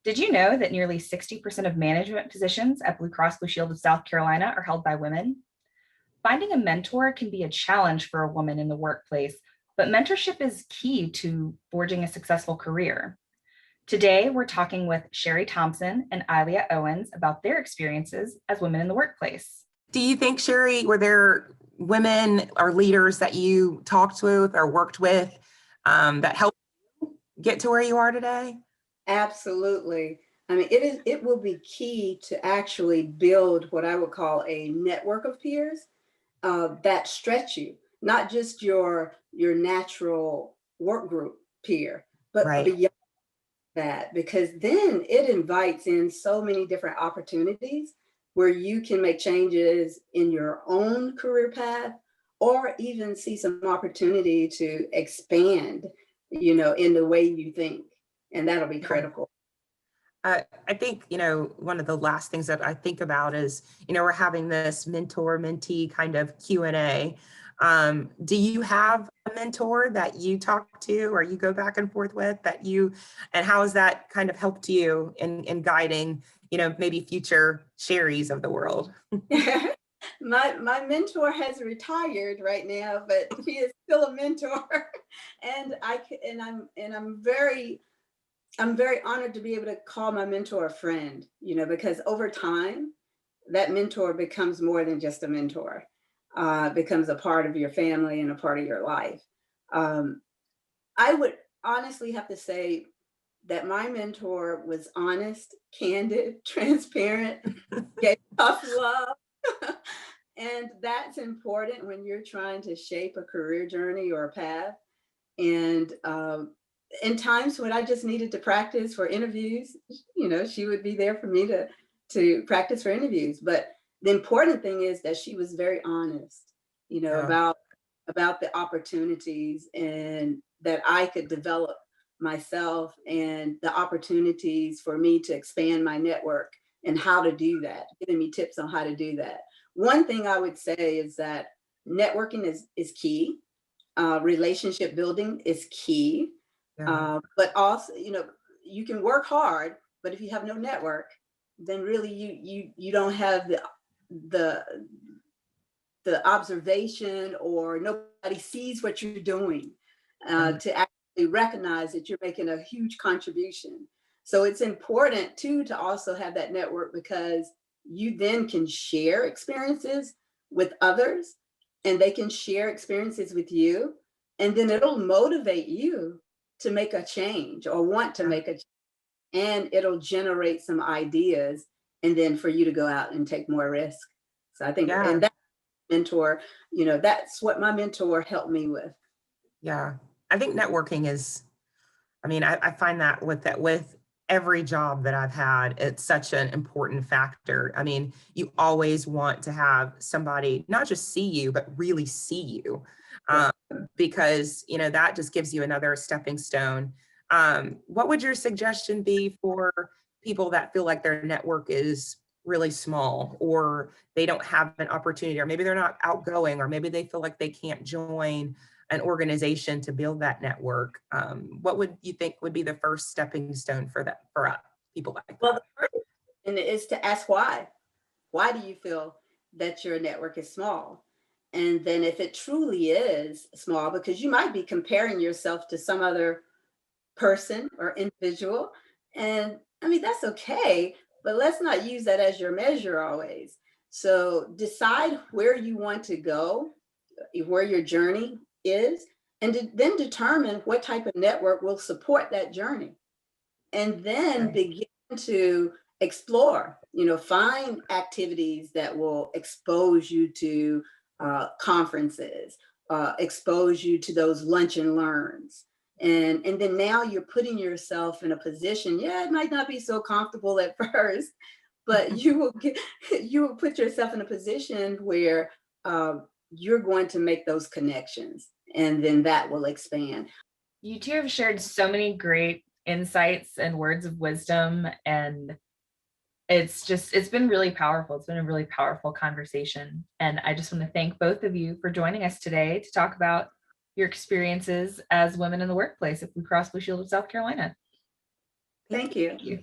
Did you know that nearly 60% of management positions at Blue Cross Blue Shield of South Carolina are held by women? Finding a mentor can be a challenge for a woman in the workplace, but mentorship is key to forging a successful career. Today, we're talking with Sheri Thompson and Ilia Owens about their experiences as women in the workplace. Do you think, Sheri, were there women or leaders that you talked with or worked with that helped you get to where you are today? Absolutely. I mean, it will be key to actually build what I would call a network of peers that stretch you, not just your natural work group peer, but Right. beyond that, because then it invites in so many different opportunities where you can make changes in your own career path or even see some opportunity to expand, in the way you think. And that'll be Yeah. critical. I think, one of the last things that I think about is, we're having this mentor-mentee kind of Q&A. Do you have a mentor that you talk to or you go back and forth with and how has that kind of helped you in guiding, maybe future Sheris of the world? My mentor has retired right now, but he is still a mentor, and I'm very honored to be able to call my mentor a friend. Because over time, that mentor becomes more than just a mentor, becomes a part of your family and a part of your life. I would honestly have to say that my mentor was honest, candid, transparent, gave tough love. And that's important when you're trying to shape a career journey or a path. And in times when I just needed to practice for interviews, she would be there for me to practice for interviews. But the important thing is that she was very honest, Yeah. about the opportunities and that I could develop myself and the opportunities for me to expand my network and how to do that, giving me tips on how to do that. One thing I would say is that networking is key. Relationship building is key. Yeah. But also, you can work hard, but if you have no network, then really you don't have the the observation, or nobody sees what you're doing to actually recognize that you're making a huge contribution. So it's important too to also have that network, because you then can share experiences with others and they can share experiences with you, and then it'll motivate you to make a change or want to make a change, and it'll generate some ideas, and then for you to go out and take more risk. So I think, Yeah. and that mentor, that's what my mentor helped me with. Yeah. I think networking is, I find that with every job that I've had, it's such an important factor. You always want to have somebody not just see you, but really see you, Yeah. because, that just gives you another stepping stone. What would your suggestion be for people that feel like their network is really small, or they don't have an opportunity, or maybe they're not outgoing, or maybe they feel like they can't join an organization to build that network? What would you think would be the first stepping stone for people like Well, that? the first thing is to ask why. Why do you feel that your network is small? And then if it truly is small, because you might be comparing yourself to some other person or individual, and that's okay, but let's not use that as your measure always. So decide where you want to go, where your journey is, and then determine what type of network will support that journey, and then Okay. begin to explore, find activities that will expose you to conferences, expose you to those lunch and learns. And then now you're putting yourself in a position, yeah, it might not be so comfortable at first, but you will put yourself in a position where you're going to make those connections, and then that will expand. You two have shared so many great insights and words of wisdom, and it's been really powerful. It's been a really powerful conversation. And I just want to thank both of you for joining us today to talk about your experiences as women in the workplace at Blue Cross Blue Shield of South Carolina. Thank Thank you. you. Thank you.